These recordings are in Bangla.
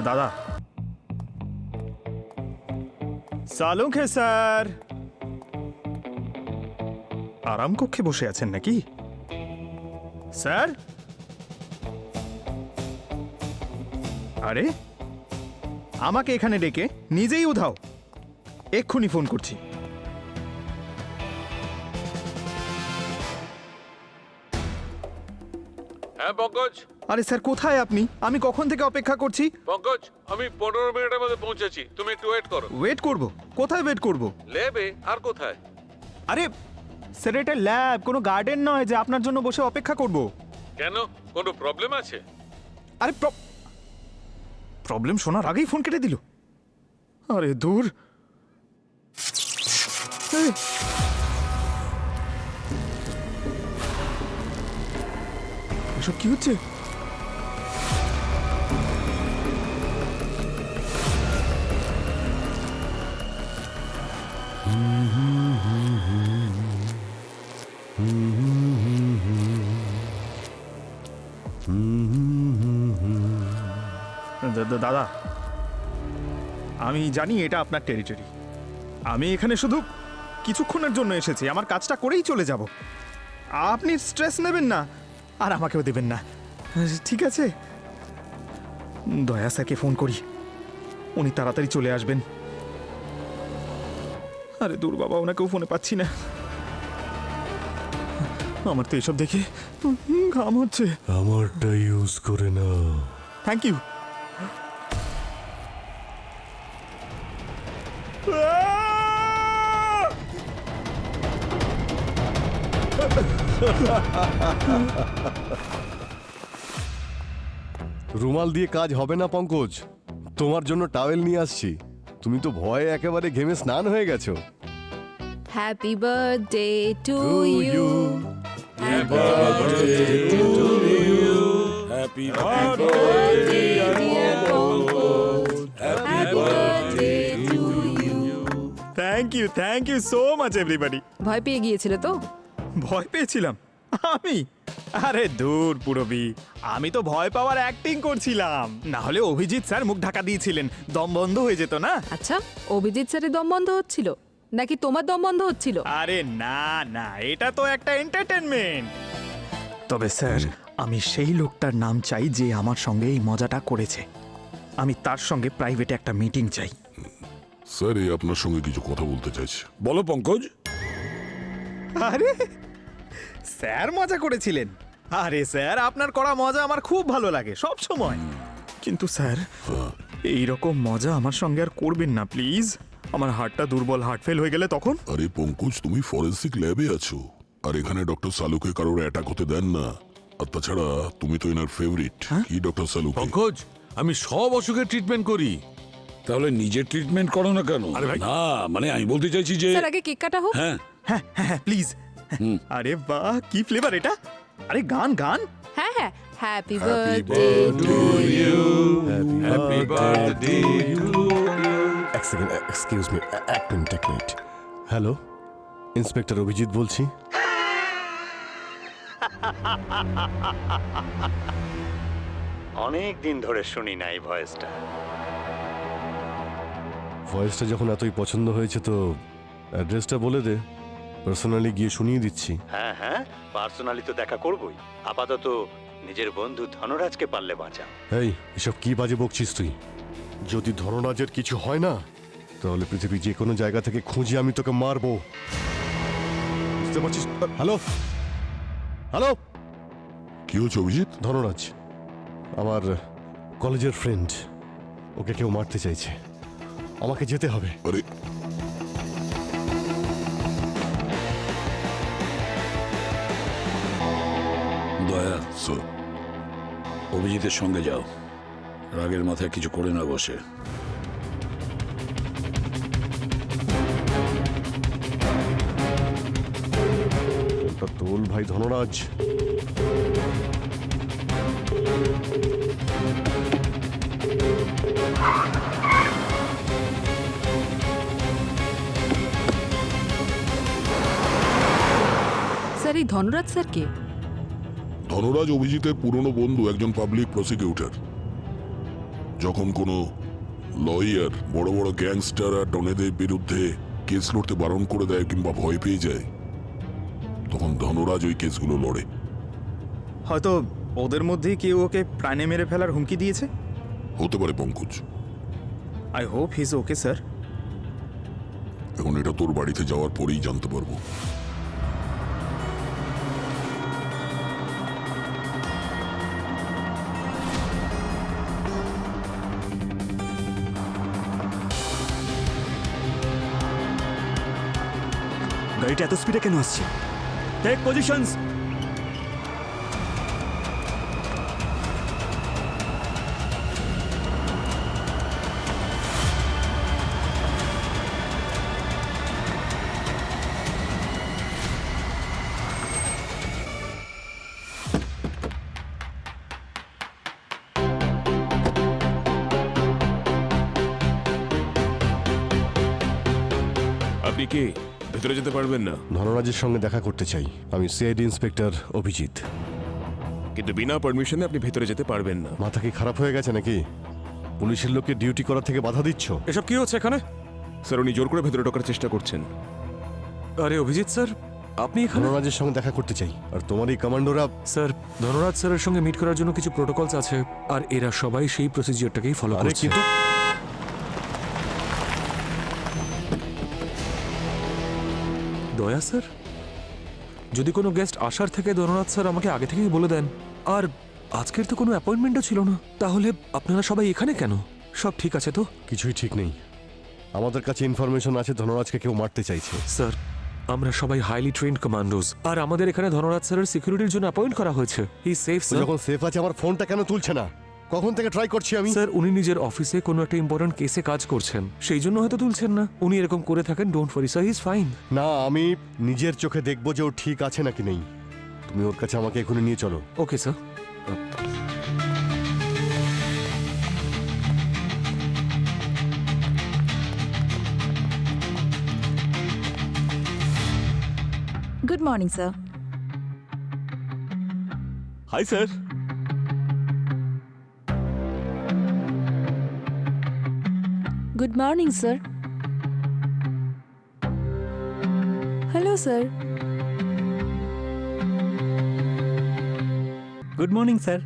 দাদা সালুঙ্খে স্যার আরাম কক্ষে বসে আছেন নাকি স্যার? আরে আমাকে এখানে ডেকে নিজেই উধাও। এক্ষুনি ফোন করছি। হ্যাঁ পঙ্কজ। আরে স্যার কোথায় আপনি? আমি কখন থেকে অপেক্ষা করছি। পঙ্কজ আমি 15 মিনিটের মধ্যে পৌঁছেছি, তুমি একটু ওয়েট করো। ওয়েট করব? কোথায় ওয়েট করব? লেবে আর কোথায়? আরে স্যার এটা ল্যাব, কোনো গার্ডেন নয় যে আপনার জন্য বসে অপেক্ষা করব। কেন, কোনো প্রবলেম আছে? আরে প্রবলেম শোনার আগেই ফোন কেটে দিল। আরে দূর। এই, এসব কি হচ্ছে? দাদা আমি জানি এটা আপনার টেরিটরি। আমি এখানে শুধু কিছুক্ষণের জন্য এসেছি, আমার কাজটা করেই চলে যাব। আপনি স্ট্রেস নেবেন না আর আমাকেও দেবেন না, ঠিক আছে? দয়া স্যারকে ফোন করি, উনি তাড়াতাড়ি চলে আসবেন। আরে দূর বাবা, ওনাকেও ফোনে পাচ্ছি না। আমার তো এসব দেখে ঘাম হচ্ছে। আমারটা ইউজ করে না। Thank you. রুমাল দিয়ে কাজ হবে না পঙ্কজ, তোমার জন্য টাওয়েল নিয়ে আসছি। তুমি তো ভয়ে একেবারে ঘেমে স্নান হয়ে গেছো। Happy birthday to you. Thank you so much everybody. ভয় পেয়ে গিয়েছিলে তো? ভয় পেয়েছিলাম আমি? আরে দূর পুরবি, আমি তো ভয় পাওয়ার অ্যাক্টিং করছিলাম। না হলে অভিজিৎ স্যার মুখ ঢাকা দিয়েছিলেন, দম বন্ধ হয়ে যেত না। আচ্ছা, অভিজিৎ স্যারের দম বন্ধ হচ্ছিল নাকি তোমার দম বন্ধ হচ্ছিল? আরে না না, এটা তো একটা এন্টারটেনমেন্ট। তবে স্যার আমি সেই লোকটার নাম চাই যে আমার সঙ্গে এই মজাটা করেছে। আমি তার সঙ্গে প্রাইভেটে একটা মিটিং চাই। স্যার এই আপনার সঙ্গে কিছু কথা বলতে চাইছি। বলো পঙ্কজ। আরে স্যার মজা করেছিলেন? আরে স্যার আপনার করা মজা আমার খুব ভালো লাগে সব সময়। কিন্তু স্যার এই রকম মজা আমার সঙ্গে আর করবেন না প্লিজ। আমার হার্টটা দুর্বল, হার্ট ফেল হয়ে গেলে তখন। আরে পঙ্কজ, তুমি ফরেন্সিক ল্যাবে আছো, আর এখানে ডক্টর সালুকে কারোর অ্যাটাক হতে দেন না। আর তাছাড়া তুমি তো এনার ফেভারিট। কি ডক্টর সালুকে? পঙ্কজ, আমি সব অসুখের ট্রিটমেন্ট করি। তাহলে নিজের ট্রিটমেন্ট করো না কেন? আরে ভাই। না মানে আমি বলতে চাইছি যে স্যার আগে কেক কাটা হোক। হ্যাঁ হ্যাঁ হ্যাঁ প্লিজ। আরে বাহ কি ফ্লেভার এটা! আরে গান গান। হ্যাঁ হ্যাঁ, happy birthday to you. Happy birthday to এক সেকেন্ড, এক্সকিউজ মি, এক মিনিট। হ্যালো, ইন্সপেক্টর অভিজিৎ বলছি। অনেক দিন ধরে শুনি না এই ভয়েসটা। ভয়েসটা যখন এতই পছন্দ হয়েছে তো অ্যাড্রেসটা বলে দে, পার্সোনালি গিয়ে শুনিয়ে দিচ্ছি। হ্যাঁ হ্যাঁ, পার্সোনালি তো দেখা করবই। আপাতত নিজের বন্ধু ধনরাজকে পারলে বাঁচা। এই এসব কি বাজে বকছিস তুই? যদি ধনরাজের কিছু হয় না তাহলে পৃথিবীর যে কোনো জায়গা থেকে খুঁজে আমি তোকে মারবো, বুঝতে পারছিস? হ্যালো হ্যালো, কি হচ্ছে অভিজিৎ? ধনরাজ আমার কলেজের ফ্রেন্ড, ওকে কেউ মারতে চাইছে, আমাকে যেতে হবে। আরে দয়া, স্যার, অভিজিতের সঙ্গে যাও, রাগের মাথায় কিছু করে না বসে। ওটা তোল ভাই ধনরাজ। স্যার এই ধনরাজ স্যার কে? ধনরাজ অভিজিতের পুরনো বন্ধু, একজন পাবলিক প্রসিকিউটর। যখন কোনো লয়ার বড় বড় গ্যাংস্টার আর ডনেদের বিরুদ্ধে কেস লড়তে বারণ করে দেয় কিংবা ভয় পেয়ে যায়, তখন ধনরাজ ওই কেসগুলো লড়ে। হয়তো ওদের মধ্যেই কেউ ওকে প্রাণে মেরে ফেলার হুমকি দিয়েছে। হতে পারে Pankaj. I hope he is okay sir. এখন এটা তোর বাড়িতে যাওয়ার পরেই জানতে পারবো। গাড়িটা এত স্পিডে কেন আসছে? Take positions. আপনি কি ভেতরে যেতে পারবেন না? ধনরাজের সঙ্গে দেখা করতে চাই। আমি সিআইডি ইন্সপেক্টর অভিজিৎ। কিন্তু বিনা পারমিশনে আপনি ভেতরে যেতে পারবেন না। মাথা কি খারাপ হয়ে গেছে নাকি? পুলিশের লোককে ডিউটি করা থেকে বাধা দিচ্ছ? এসব কি হচ্ছে এখানে? স্যার, উনি জোর করে ভেতরে ঢোকার চেষ্টা করছেন। আরে অভিজিৎ স্যার, আপনি এখানে? ধনরাজের সঙ্গে দেখা করতে চাই। আর তোমার এই কমান্ডোরা? স্যার, ধনরাজ স্যারের সঙ্গে মিট করার জন্য কিছু প্রোটোকলস আছে, আর এরা সবাই সেই প্রসিজিওরটাকেই ফলো আরে করছে। কিন্তু দয়া স্যার, যদি কোনো গেস্ট আসার থেকে ধনরাজ স্যার আমাকে আগে থেকেই বলে দেন, আর আজকের তো কোনো অ্যাপয়েন্টমেন্টও ছিল না, তাহলে আপনারা সবাই এখানে কেন? সব ঠিক আছে তো? কিছুই ঠিক নেই। আমাদের কাছে ইনফরমেশন আছে ধনরাজকে কেউ মারতে চাইছে। স্যার, আমরা সবাই হাইলি ট্রেন্ড কমান্ডোজ, আর আমাদের এখানে ধনরাজ স্যারের সিকিউরিটির জন্য অ্যাপয়েন্ট করা হয়েছে। হি সেফ তো স্যার। যখন সেফ আছে, আমার ফোনটা কেন তুলছে না? কখন থেকে ট্রাই করছি আমি। স্যার, উনি নিজের অফিসে কোনো একটা ইম্পর্টেন্ট কেসে কাজ করছেন, সেই জন্য হয়তো তুলছেন না। উনি এরকম করে থাকেন, don't worry sir, he is fine. না, আমি নিজের চোখে দেখবো যে ও ঠিক আছে নাকি নেই। তুমি ওর কাছে আমাকে এখনই নিয়ে চলো। Okay sir. Good morning, sir. Hi sir. Good morning, sir. Hello, sir. Good morning sir.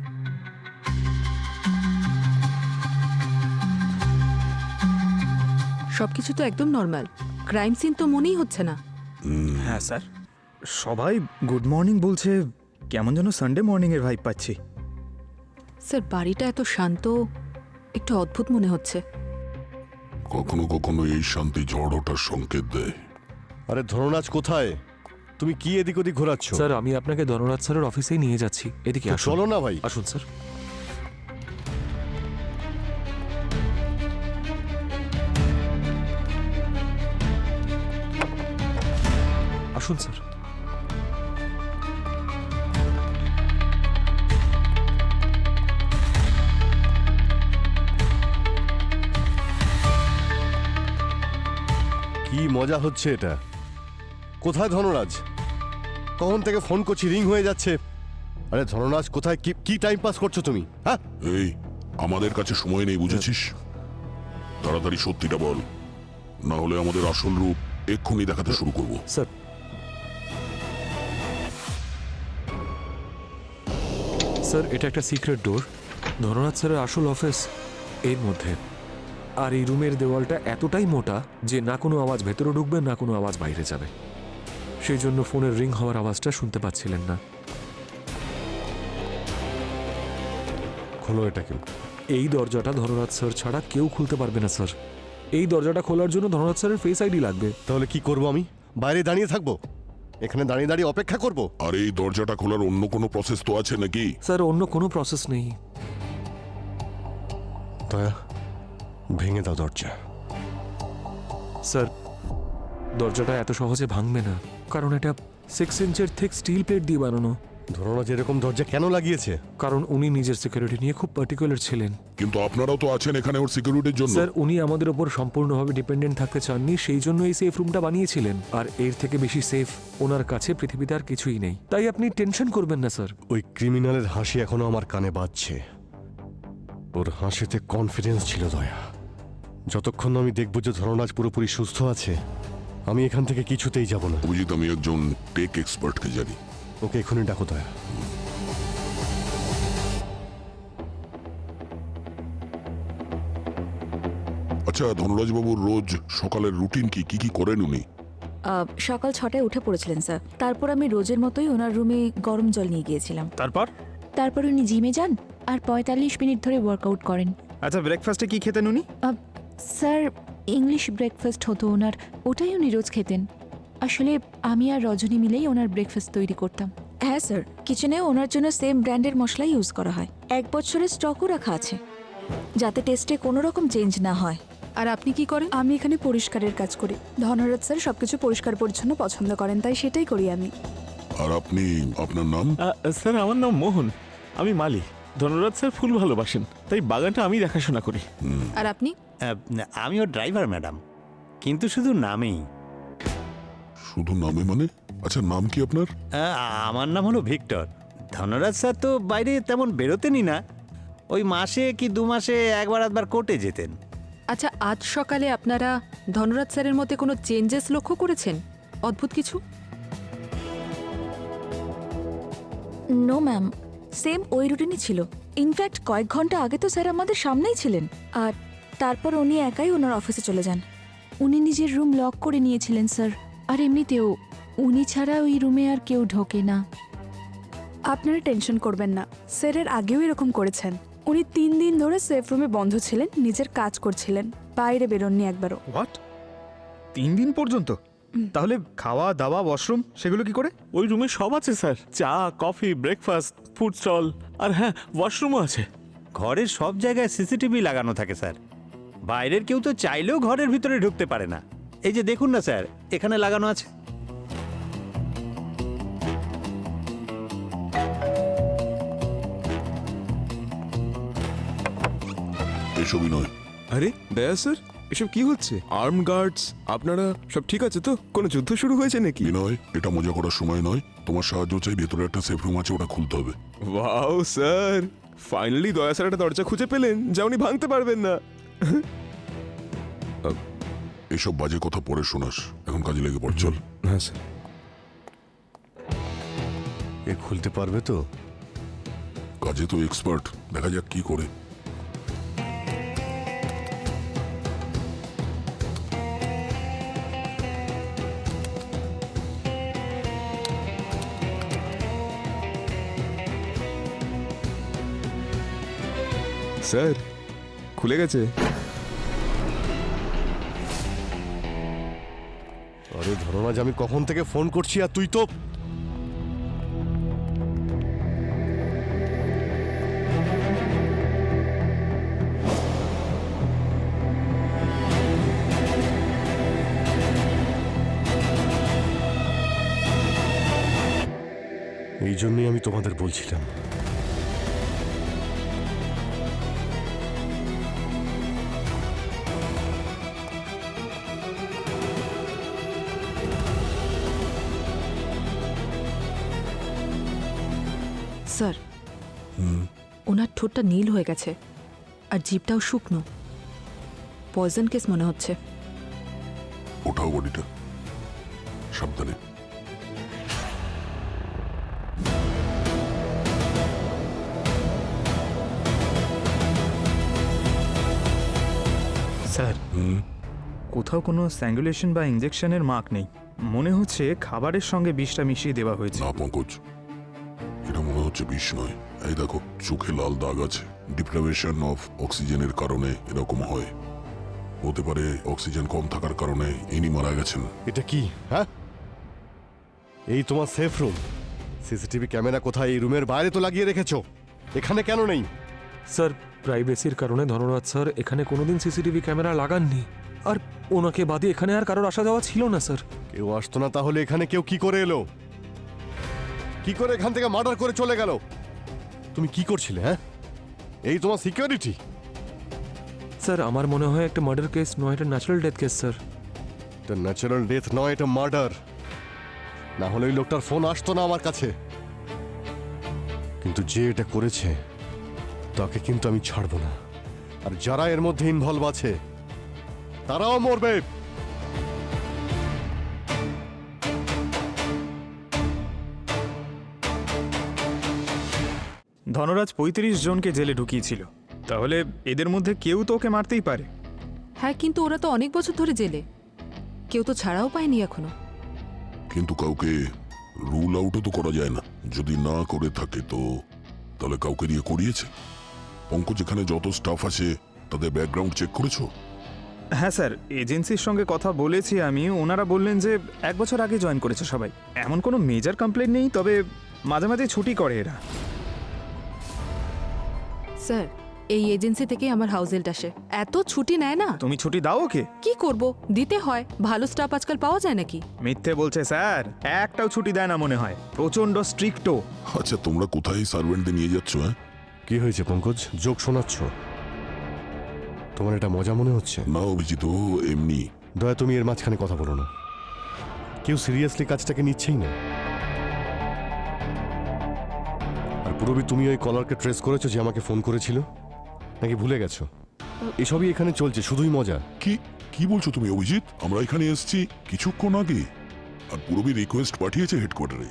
সবকিছু তো একদম নর্মাল, ক্রাইম সিন তো মনেই হচ্ছে না। হ্যাঁ স্যার, সবাই গুড মর্নিং বলছে, কেমন যেন সানডে মর্নিংয়ের ভাইব পাচ্ছি। স্যার, বাড়িটা এত শান্ত, একটু অদ্ভুত মনে হচ্ছে। কখনো কখনো এই শান্তি ঝড় ওঠার সংকেত দেয়। আরে ধনরাজ কোথায়? তুমি কি এদিক ওদিক ঘোরাচ্ছ? স্যার, আমি আপনাকে ধনরাজ স্যারের অফিসেই নিয়ে যাচ্ছি, এদিকে তো আসুন। চলো না ভাই। আসুন স্যার। আসুন স্যার। কি মজা হচ্ছে এটা? কোথায় ধনরাজ? কখন থেকে ফোন করছি, রিং হয়ে যাচ্ছে। আরে ধনরাজ কোথায়? কি টাইম পাস করছো তুমি? হ্যাঁ, এই, আমাদের কাছে সময় নেই, বুঝেছিস? তাড়াতাড়ি সত্যিটা বল, না হলে আমাদের আসল রূপ এক্ষুনি দেখাতে শুরু করব। স্যার, স্যার, এটা একটা সিক্রেট ডোর। ধনরাজ স্যারের আসল অফিস এর মধ্যে, আর এই রুমের দেওয়ালটা এতটাই মোটা যে না কোনো আওয়াজ ভেতরে ঢুকবে, না কোনো আওয়াজ বাইরে যাবে। সেই জন্য ফোনের রিং হওয়ার আওয়াজটা শুনতে পাচ্ছিলেন না। খোলো এটা কেউ। এই দরজাটা ধনরাজ স্যার ছাড়া কেউ খুলতে পারবে না স্যার। এই দরজাটা খোলার জন্য ধনরাজ স্যারের ফেস আইডি লাগবে। তাহলে কি করব আমি? বাইরে দাঁড়িয়ে থাকবো? এখানে দাঁড়িয়ে দাঁড়িয়ে অপেক্ষা করব? আর এই দরজাটা খোলার অন্য কোনো প্রসেস তো আছে নাকি? স্যার, অন্য কোনো প্রসেস নেই। দয়া, ভেঙে দাও দরজা। স্যার, দরজাটা এত সহজে ভাঙবে না, কারণ এটা 6 ইঞ্চের থিক স্টিল প্লেট দিয়ে বানানো। ধরনাজ এরকম দরজা কেন লাগিয়েছে? কারণ উনি নিজের সিকিউরিটি নিয়ে খুব পার্টিকুলার ছিলেন। কিন্তু আপনারাও তো আছেন এখানে ওর সিকিউরিটির জন্য। স্যার উনি আমাদের ওপর সম্পূর্ণভাবে ডিপেন্ডেন্ট থাকতে চাননি, সেই জন্য এই সেফ রুমটা বানিয়েছিলেন। আর এর থেকে বেশি সেফ ওনার কাছে পৃথিবীতে আর কিছুই নেই। তাই আপনি টেনশন করবেন না স্যার। ওই ক্রিমিনালের হাসি এখনো আমার কানে বাজছে। ওর হাসিতে কনফিডেন্স ছিল দয়া। যতক্ষণ না আমি দেখব যে ধরনাজ পুরোপুরি সুস্থ আছে, আমি এখান থেকে কিছুতেই যাব না। অভিজিৎ, আমি একজন টেক এক্সপার্টকে জানি। ওকে এখনই ডাকো দয়া। আচ্ছা, ধনরাজবাবুর রোজ সকালের রুটিন কি কি করেন উনি? সকাল 6টায় উঠে পড়েছিলেন স্যার। তারপর আমি রোজের মতোই ওনার রুমে গরম জল নিয়ে গিয়েছিলাম। তারপর উনি জিমে যান আর 45 মিনিট ধরে ওয়ার্কআউট করেন। আচ্ছা, ব্রেকফাস্টে কি খেতেন উনি? স্যার ইংলিশ ব্রেকফাস্ট হতো ওনার, ওটাই উনি রোজ খেতেন। আসলে আমি আর রজনী মিলেই ওনার ব্রেকফাস্ট তৈরি করতাম। হ্যাঁ স্যার, কিচেনেও ওনার জন্য সেম ব্র্যান্ডের মশলা ইউজ করা হয়। 1 বছরের স্টকও রাখা আছে, যাতে টেস্টে কোনো রকম চেঞ্জ না হয়। আর আপনি কি করেন? আমি এখানে পরিষ্কারের কাজ করি। ধনরাজ স্যার সবকিছু পরিষ্কার পরিচ্ছন্ন পছন্দ করেন, তাই সেটাই করি আমি। আর আপনি, আপনার নাম? স্যার আমার নাম মোহন, আমি মালি। ধনরাজ স্যার ফুল ভালোবাসেন, তাই বাগানটা আমি দেখাশোনা করি। আর আপনি? আমি ওর ড্রাইভার ম্যাডাম, কিন্তু শুধু নামেই। শুধু নামে মানে? আচ্ছা, নাম কি আপনার? আমার নাম হলো ভিক্টর। ধনরাজ স্যার তো বাইরে তেমন বেরোতেনই না, ওই মাসে কি 2 মাসে একবার আধবার কোর্টে যেতেন। আচ্ছা, আজ সকালে আপনারা ধনরাজ স্যারের মধ্যে কোনো চেঞ্জেস লক্ষ্য করেছেন? অদ্ভুত কিছু? নো ম্যাম, সেম ওই রুটিনই ছিল। ইনফ্যাক্ট কয়েক ঘন্টা আগে তো স্যার আমাদের সামনেই ছিলেন। আর তারপর উনি একাই ওনার অফিসে চলে যান। উনি নিজের রুম লক করে নিয়েছিলেন স্যার। আর এমনিতেও উনি ছাড়া ওই রুমে আর কেউ ঢোকে না। আপনারা টেনশন করবেন না, স্যারের আগেও এরকম করেছেন। উনি 3 দিন ধরে সেফ রুমে বন্ধ ছিলেন, নিজের কাজ করছিলেন, বাইরে বেরোননি একবারও। হোয়াট? 3 দিন পর্যন্ত? তাহলে খাওয়া দাওয়া, ওয়াশরুম সেগুলো কি করে? ওই রুমে সব আছে স্যার, চা, কফি, ব্রেকফাস্ট, ফুড স্টল, আর হ্যাঁ ওয়াশরুমও আছে। ঘরের সব জায়গায় সিসিটিভি লাগানো থাকে স্যার। বাইরের কেউ তো চাইলেও ঘরের ভিতরে ঢুকতে পারে না। এই যে দেখুন না স্যার, এখানে লাগানো আছে। এসবই নয়। আরে দয়া স্যার, এসব কি হচ্ছে? আর্ম গার্ডস, আপনারা সব ঠিক আছে তো? কোনো যুদ্ধ শুরু হয়েছে নাকি? বিনয়, এটা মজা করার সময় নয়। তোমার সাহায্য চাই, ভেতরে একটা সেফ রুম আছে, ওটা খুলতে হবে। ওয়াও স্যার, ফাইনালি দয়া স্যার একটা দরজা খুঁজে পেলেন যা উনি ভাঙতে পারবেন না। এসব বাজে কথা পরে শোনাস, এখন কাজে লেগে পড়, চল। হ্যাঁ স্যার। এ খুলতে পারবে তো? কাজে তো এক্সপার্ট, দেখা যাক কি করে। স্যার খুলে গেছে। আরে ধরনাজ, আমি কখন থেকে ফোন করছি আর তুই তো... এই জন্যই আমি তোমাদের বলছিলাম। স্যার, ওনার ঠোঁটটা নীল হয়ে গেছে আর জিভটাও শুকনো। পয়জন কেস মনে হচ্ছে। ওঠাও বডিটা, সাবধানে। স্যার, কোথাও কোনো স্যাঙ্গুলেশন বা ইনজেকশনের মার্ক নেই। মনে হচ্ছে খাবারের সঙ্গে বিষটা মিশিয়ে দেওয়া হয়েছে। না পঙ্কজ, এটা মনে হচ্ছে বিষ নয়। এই দেখো, চোখে লাল দাগ আছে। ডিপ্রাইভেশন অফ অক্সিজেনের কারণে এরকম হয়। হতে পারে অক্সিজেন কম থাকার কারণে ইনি মারা গেছেন। এটা কি? হ্যাঁ, এই তোমার সেফ রুম। সিসিটিভি ক্যামেরা কোথায়? এই রুমের বাইরে তো লাগিয়ে রেখেছো, এখানে কেন নেই? স্যার প্রাইভেসির কারণে ধনরাজ স্যার এখানে কোনোদিন সিসিটিভি ক্যামেরা লাগাননি। আর ওনাকে বাদে এখানে আর কারোর আসা যাওয়া ছিল না স্যার। কেউ আসতো না, তাহলে এখানে কেউ কি করে এলো? কি করে এখান থেকে মার্ডার করে চলে গেল? তুমি কি করছিলে? হ্যাঁ, এই তোমার সিকিউরিটি? স্যার আমার মনে হয় একটা মার্ডার কেস নয়, এটা ন্যাচারাল ডেথ কেস স্যার। এটা ন্যাচারাল ডেথ নয়, এটা মার্ডার। না হলে ওই লোকটার ফোন আসতো না আমার কাছে। কিন্তু যে এটা করেছে তাকে কিন্তু আমি ছাড়বো না। আর যারা এর মধ্যে ইনভলভ আছে তারাও মরবে। ধনরাজ ৩৫ জনকে জেলে ঢুকিয়েছিল, তাহলে এদের মধ্যে কেউ তো ওকে মারতেই পারে। হ্যাঁ, কিন্তু ওরা তো অনেক বছর ধরে জেলে, কেউ তো ছাড়াও পায়নি এখনো। কিন্তু কাউকে রুল আউটও তো করা যায় না। যদি না করে থাকে তো তাহলে কাউকে দিয়ে করিয়েছে। পঙ্কজ, এখানে যত স্টাফ আছে তাদের ব্যাকগ্রাউন্ড চেক করেছো? হ্যাঁ স্যার, এজেন্সির সঙ্গে কথা বলেছি আমি। ওনারা বললেন যে 1 বছর আগে জয়েন করেছে সবাই। এমন কোনো মেজর কমপ্লেন নেই, তবে মাঝে মাঝে ছুটি করে এরা। স্যার, এই এজেন্সি থেকে আমার হাউস হেল্ড আসে, এত ছুটি নেয় না। তুমি ছুটি দাও ওকে? কি করব, দিতে হয়, ভালো স্টাফ আজকাল পাওয়া যায় নাকি? মিথ্যে বলছে স্যার, একটাও ছুটি দেয় না মনে হয়, প্রচন্ড স্ট্রিক্টও। আচ্ছা, তোমরা কোথায় সার্ভেন্টদের নিয়ে যাচ্ছ? হ্যাঁ, কি হয়েছে পঙ্কজ, জোক শোনাচ্ছ? তোমার এটা মজা মনে হচ্ছে? না অভিজিৎ, ও এমনি। দয়া, তুমি এর মাঝখানে কথা বলো না। কেউ সিরিয়াসলি কাজটাকে নিচ্ছেই না। আর পুরবি, তুমি ওই কলারকে ট্রেস করেছো যে আমাকে ফোন করেছিল, নাকি ভুলে গেছো? এসবই এখানে চলছে, শুধুই মজা। কি কি বলছো তুমি অভিজিৎ? আমরা এখানে এসেছি কিছুক্ষণ আগে, আর পুরবি রিকোয়েস্ট পাঠিয়েছে হেডকোয়ার্টারে।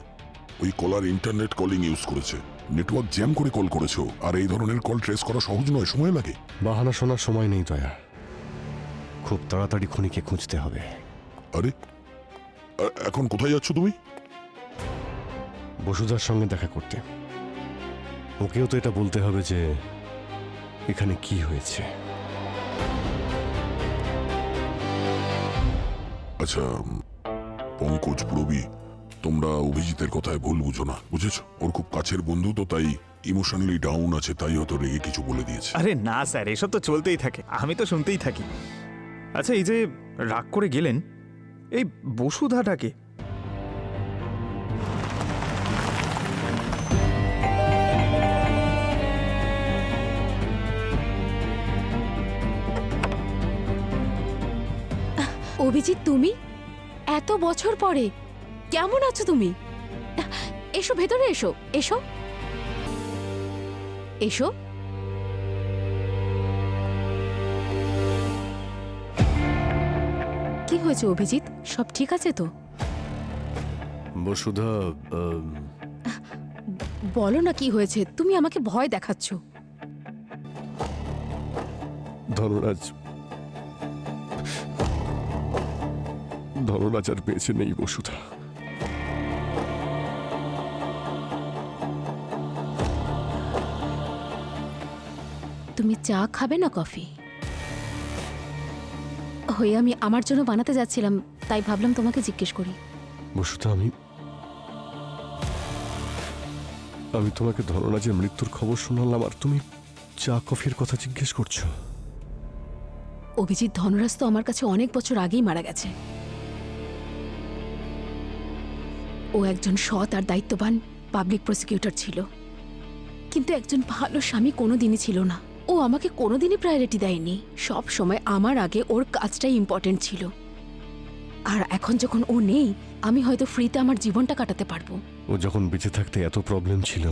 ওই কলার ইন্টারনেট কলিং ইউজ করেছে, নেটওয়ার্ক জ্যাম করে কল করেছো। আর এই ধরনের কল ট্রেস করা সহজ নয়, সময় লাগে। বাহানা শোনার সময় নেই দয়া, খুব তাড়াতাড়ি খুনিকে খুঁজতে হবে। আরে, এখন কোথায় যাচ্ছ তুমি? বসুধার সঙ্গে দেখা করতে। ওকেও তো এটা বলতে হবে যে এখানে কি হয়েছে। আচ্ছা পঙ্কজ, পুরবি, তোমরা অভিজিতের কথায় ভুল বুঝো না, বুঝেছো? ওর খুব কাছের বন্ধু তো, তাই ইমোশনালি ডাউন আছে, তাই হয়তো রেগে কিছু বলে দিয়েছে। আরে না স্যার, এসব তো চলতেই থাকে, আমি তো শুনতেই থাকি। আচ্ছা, এই যে রাগ করে গেলেন, এই বসুধাটাকে? অভিজিৎ, তুমি এত বছর পরে কেমন আছো তুমি? এসো ভেতরে, এসো এসো এসো। কি হয়েছে অভিজিৎ, সব ঠিক আছে তো? বসুধা, বলো না কি হয়েছে, তুমি আমাকে ভয় দেখাচ্ছ। ধনরাজ আর বেঁচে নেই বসুধা। তুমি চা খাবে না কফি? হয়ে আমি আমার জন্য বানাতে যাচ্ছিলাম, তাই ভাবলাম তোমাকে জিজ্ঞেস করি। বসুধা, আমি তোমাকে ধনরাজের মৃত্যুর খবর শোনালাম, আর তুমি চা কফির কথা জিজ্ঞেস করছো? অভিজিৎ, ধনরাজ তো আমার কাছে অনেক বছর আগেই মারা গেছে। ও একজন সৎ আর দায়িত্ববান পাবলিক প্রসিকিউটর ছিল, কিন্তু একজন ভালো স্বামী কোনোদিনই ছিল না। ও আমাকে কোনোদিনই প্রায়োরিটি দেয়নি, সব সময় আমার আগে ওর কাজটাই ইম্পর্টেন্ট ছিল। আর এখন যখন ও নেই, আমি হয়তো ফ্রিতে আমার জীবনটা কাটাতে পারবো। ও যখন বেঁচে থাকতে এত প্রবলেম ছিল,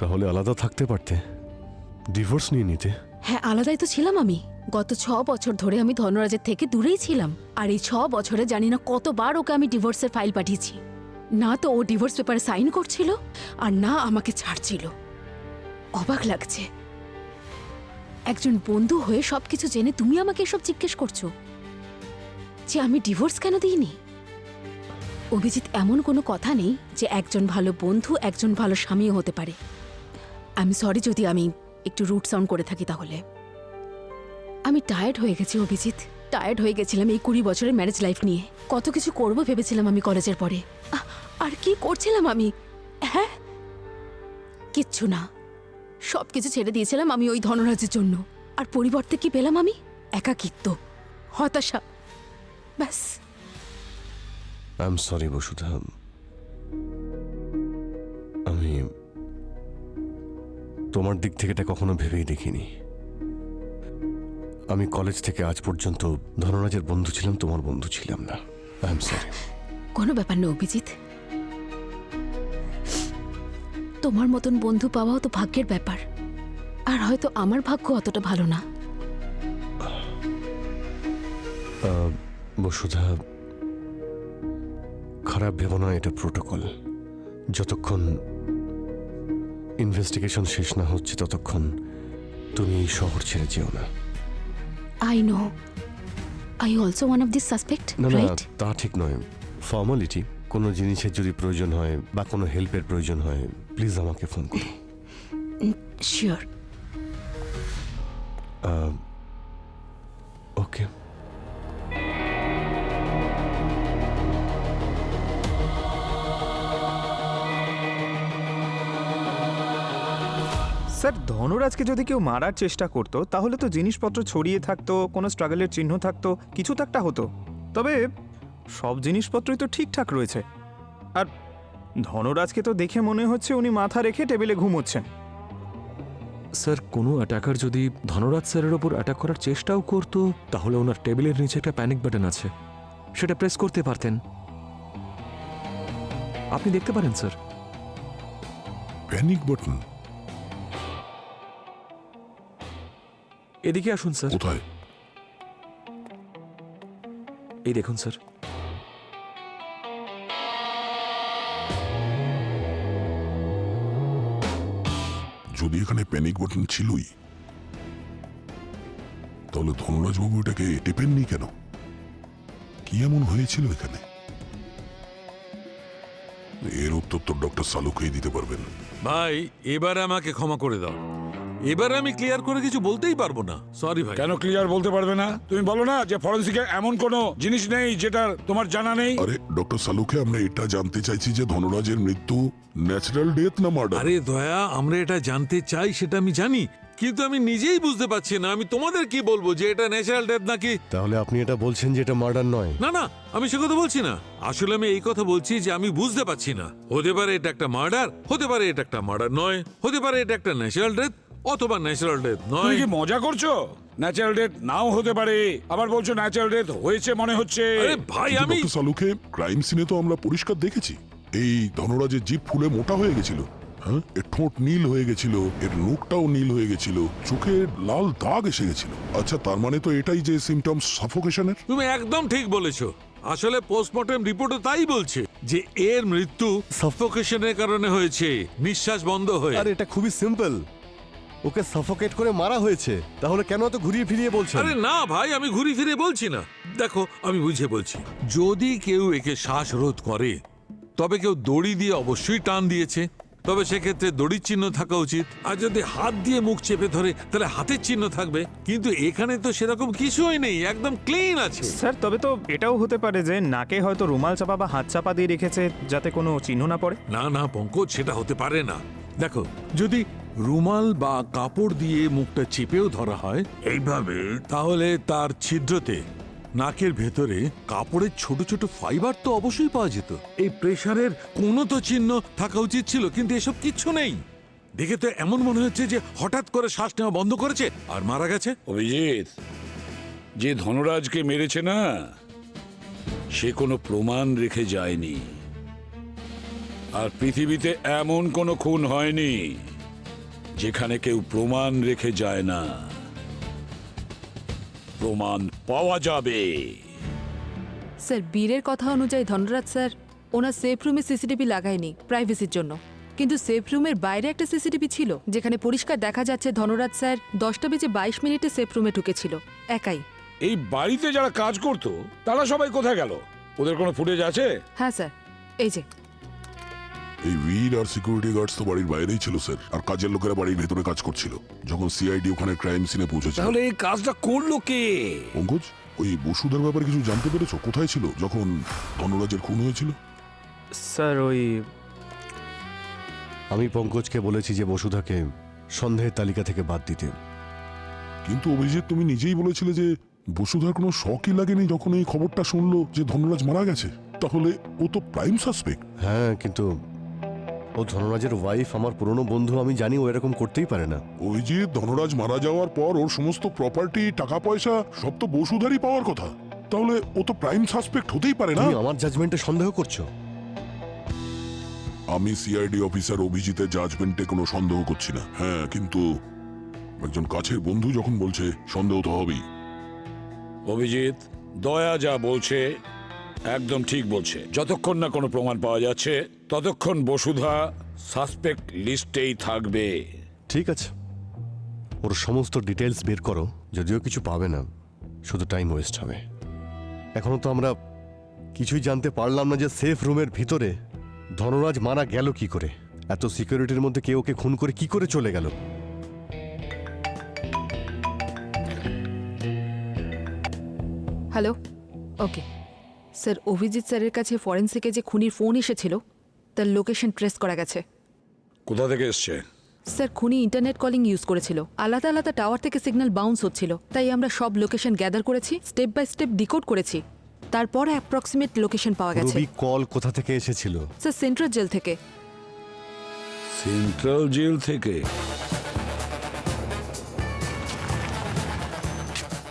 তাহলে আলাদা থাকতে পারতে, ডিভোর্স নিয়ে নিতে। হ্যাঁ, আলাদাই তো ছিলাম আমি। গত 6 বছর ধরে আমি ধনরাজের থেকে দূরেই ছিলাম, আর এই 6 বছরে জানি না কতবার ওকে আমি ডিভোর্সের ফাইল পাঠিয়েছি। না তো ও ডিভোর্স পেপারে সাইন করছিল, আর না আমাকে ছাড়ছিল। অবাক লাগছে, একজন বন্ধু হয়ে সবকিছু জেনে তুমি আমাকে এসব জিজ্ঞেস করছো যে আমি ডিভোর্স কেন দিইনি। অভিজিৎ, এমন কোনো কথা নেই যে একজন ভালো বন্ধু একজন ভালো স্বামীও হতে পারে। আমি সরি যদি আমি একটু রুট সাউন্ড করে থাকি। তাহলে আমি টায়ার্ড হয়ে গেছি অভিজিৎ, টায়ার্ড হয়ে গেছিলাম এই 20 বছরের ম্যারেজ লাইফ নিয়ে। কত কিছু করবো ভেবেছিলাম আমি কলেজের পরে, আর কি করছিলাম আমি? হ্যাঁ, কিচ্ছু না, সবকিছু ছেড়ে দিয়েছিলাম আমি ওই ধনরাজের জন্য। আর পরিবর্তে কি পেলাম আমি? একাকিত্ব, হতাশা, ব্যাস। আই এম সরি বসুধা, তোমার দিক থেকে এটা কখনো ভেবেই দেখিনি। আমি কলেজ থেকে আজ পর্যন্ত ধনরাজের বন্ধু ছিলাম, তোমার বন্ধু ছিলাম না। I am sorry. কোনো ব্যাপার না অভিজিৎ, তোমার মতন বন্ধু পাওয়াও তো ভাগ্যের ব্যাপার, আর হয়তো আমার ভাগ্য অতটা ভালো না। বসুধা, খারাপ ভেবো না, এটা প্রোটোকল। যতক্ষণ ইনভেস্টিগেশন শেষ না হচ্ছে ততক্ষণ তুমি এই শহর ছেড়ে যেও না। I know, I also one of this suspect, না না, রাইট? তা ঠিক নয়। ফর্মালিটি, কোনো জিনিসের যদি প্রয়োজন হয় বা কোনো হেল্পের প্রয়োজন হয়, প্লিজ আমাকে ফোন করো। শিওর। ওকে। স্যার, ধনরাজকে যদি কেউ মারার চেষ্টা করতো তাহলে তো জিনিসপত্র ছড়িয়ে থাকতো, কোনো স্ট্রাগলের চিহ্ন থাকতো, কিছু তো একটা হতো। তবে সব জিনিসপত্রই তো ঠিকঠাক রয়েছে। আর ধনরাজকে তো দেখে মনে হচ্ছে উনি মাথা রেখে টেবিলে ঘুমোচ্ছেন। স্যার, কোনো অ্যাটাকার যদি ধনরাজ স্যারের ওপর অ্যাটাক করার চেষ্টাও করতো তাহলে ওনার টেবিলের নিচে একটা প্যানিক বাটন আছে, সেটা প্রেস করতে পারতেন। আপনি দেখতে পারেন স্যার। Panic button? এদিকে আসুন স্যার। কোথায়? এই দেখুন স্যার। যদি এখানে প্যানিক বাটন ছিলই, তাহলে ধনরাজবাবু এটাকে টেপেননি কেন? কি এমন হয়েছিল এখানে? এর উত্তর তো ডক্টর সালুকেই দিতে পারবেন। ভাই, এবার আমাকে ক্ষমা করে দাও। এবার আমি ক্লিয়ার করে কিছু বলতেই পারবো না। সরি ভাই। কেন ক্লিয়ার বলতে পারবে না? তুমি বলো না যে ফরেন্সিকে এমন কোনো জিনিস নেই যেটা তোমার জানা নেই। আরে ডক্টর সালুকে, আমরা এটা জানতে চাইছি যে ধনরাজের মৃত্যু ন্যাচারাল ডেথ না মার্ডার? আরে দয়া, আমরা এটা জানতে চাই, সেটা আমি জানি, কিন্তু আমি নিজেই বুঝতে পারছি না আমি তোমাদের কি বলবো যে এটা ন্যাচারাল ডেথ নাকি। তাহলে আপনি এটা বলছেন যে এটা মার্ডার নয়? না না, আমি সে কথা বলছি না। আসলে আমি এই কথা বলছি যে আমি বুঝতে পারছি না। হতে পারে এটা একটা মার্ডার, হতে পারে এটা একটা মার্ডার নয়, হতে পারে এটা একটা ন্যাচারাল ডেথ, অথবা ন্যাচারাল ডেথ তুমি নয়। কি মজা করছো? ন্যাচারাল ডেথ নাও হতে পারে, আবার বলছো ন্যাচারাল ডেথ হয়েছে মনে হচ্ছে। আরে ভাই, আমি ডক্টর সালুকে, ক্রাইম সিনে তো আমরা পরিষ্কার দেখেছি এই ধনরাজের জিভ ফুলে মোটা হয়ে গেছিল। হ্যাঁ, এর ঠোঁট নীল হয়ে গেছিল, এর মুখটাও নীল হয়ে গেছিল, চোখে লাল দাগ এসে গেছিল। আচ্ছা, তার মানে তো এটাই যে সিমটমস সাফোকেশনের? তুমি একদম ঠিক বলেছো। আসলে পোস্টমর্টেম রিপোর্টও তাই বলছে যে এর মৃত্যু সাফোকেশনের কারণে হয়েছে, নিঃশ্বাস বন্ধ হয়ে। আর এটা খুবই সিম্পল, ওকে সাফোকেট করে মারা হয়েছে। তাহলে কেন তো ঘুরিয়ে ফিরিয়ে বলছেন? আরে না ভাই, আমি ঘুরি ফিরে বলছি না। দেখো, আমি বুঝিয়ে বলছি। যদি কেউ একে শ্বাসরোধ করে, তবে কেউ দড়ি দিয়ে অবশ্যই টান দিয়েছে, তবে সেক্ষেত্রে দড়ির চিহ্ন থাকা উচিত। আর যদি হাত দিয়ে মুখ চেপে ধরে তাহলে হাতের চিহ্ন থাকবে, কিন্তু এখানে তো সেরকম কিছুই নেই, একদম ক্লিন আছে। স্যার, তবে তো এটাও হতে পারে যে নাকে হয়তো রুমাল চাপা বা হাত চাপা দিয়ে রেখেছে যাতে কোনো চিহ্ন না পড়ে। না না পঙ্কজ, সেটা হতে পারে না। দেখো, যদি রুমাল বা কাপড় দিয়ে মুখটা চেপেও ধরা হয় এইভাবে, তাহলে তার ছিদ্রতে নাকের ভেতরে কাপড়ের ছোট ছোট ফাইবার তো অবশ্যই পাওয়া যেত। এই প্রেসারের কোনো তো চিহ্ন থাকা উচিত ছিল, কিন্তু এসব কিচ্ছু নেই। দেখে তো এমন মনে হচ্ছে যে হঠাৎ করে শ্বাস নেওয়া বন্ধ করেছে আর মারা গেছে। অভিজিৎ, যে ধনরাজকে মেরেছে না, সে কোনো প্রমাণ রেখে যায়নি। আর পৃথিবীতে এমন কোনো খুন হয়নি যেখানে কেউ প্রমাণ রেখে যায় না। প্রমাণ পাওয়া যাবে। স্যার, বীরের কথা অনুযায়ী ধনরাজ স্যার ওনার সেফ রুমে সিসিটিভি লাগায়নি প্রাইভেসির জন্য, কিন্তু সেফ রুমের বাইরে একটা সিসিটিভি ছিল যেখানে পরিষ্কার দেখা যাচ্ছে ধনরাজ স্যার 10:22 সেফ রুমে ঢুকেছিল একাই। এই বাড়িতে যারা কাজ করতো তারা সবাই কোথায় গেল? ওদের কোনো ফুটেজ আছে? হ্যাঁ স্যার, এই যে। এই বীর আর সিকিউরিটি গার্ডস তো বাড়ির বাইরেই ছিল স্যার, আর কাজের লোকেরা বাড়ির ভেতরে কাজ করছিল যখন সিআইডি ওখানে ক্রাইম সিনে পৌঁছেছে। তাহলে এই কাজটা করলো কে? পঙ্কজ, ওই বসুধার ব্যাপারে কিছু জানতে পেরেছো? কোথায় ছিল যখন ধনরাজের খুন হয়েছিল? স্যার, ওই আমি পঙ্কজকে বলেছি যে বসুধাকে সন্দেহের তালিকা থেকে বাদ দিতে। কিন্তু অভিজিৎ, তুমি নিজেই বলেছিলে যে বসুধার কোনো শকই লাগেনি যখন এই খবরটা শুনলো যে ধনরাজ মারা গেছে। তাহলে ও তো প্রাইম সাসপেক্ট। হ্যাঁ, কিন্তু ও ধনরাজের ওয়াইফ, আমার পুরনো বন্ধু, আমি জানি ও এরকম করতেই পারে না। অভিজিৎ, ধনরাজ মারা যাওয়ার পর ওর সমস্ত প্রপার্টি, টাকা পয়সা সব তো বসুধারই পাওয়ার কথা। তাহলে ও তো প্রাইম সাসপেক্ট হতেই পারে না। তুমি আমার জাজমেন্টে সন্দেহ করছো? আমি সিআইডি অফিসার অভিজিতের জাজমেন্টে কোনো সন্দেহ করছি না। হ্যাঁ, কিন্তু একজন কাছের বন্ধু যখন বলছে, সন্দেহ তো হবেই। অভিজিৎ, দয়া যা বলছে একদম ঠিক বলছে। যতক্ষণ না কোনো প্রমাণ পাওয়া যাচ্ছে ততক্ষণ বসুধা সাসপেক্ট লিস্টেই থাকবে। ঠিক আছে, ওর সমস্ত ডিটেলস বের করো। যদিও কিছু পাবে না, শুধু টাইম ওয়েস্ট হবে। এখনো তো আমরা কিছুই জানতে পারলাম না যে সেফ রুমের ভিতরে ধনরাজ মারা গেল কি করে। এত সিকিউরিটির মধ্যে কেউ ওকে খুন করে কি করে চলে গেল? হ্যালো, ওকে স্যার, অভিজিৎ স্যারের কাছে ফরেন্সিকে যে খুনির ফোন এসেছিল তার লোকেশন ট্রেস করা গেছে। কোথা থেকে এসছে? স্যার, খুনি ইন্টারনেট কলিং ইউজ করেছিল। আলাদা আলাদা টাওয়ার থেকে সিগন্যাল বাউন্স হচ্ছিল, তাই আমরা সব লোকেশন গ্যাদার করেছি, স্টেপ বাই স্টেপ ডিকোড করেছি। তারপর অ্যাপ্রক্সিমেট লোকেশন পাওয়া গেছে। রবি কল কোথা থেকে এসেছিল? স্যার, সেন্ট্রাল জেল থেকে। সেন্ট্রাল জেল থেকে?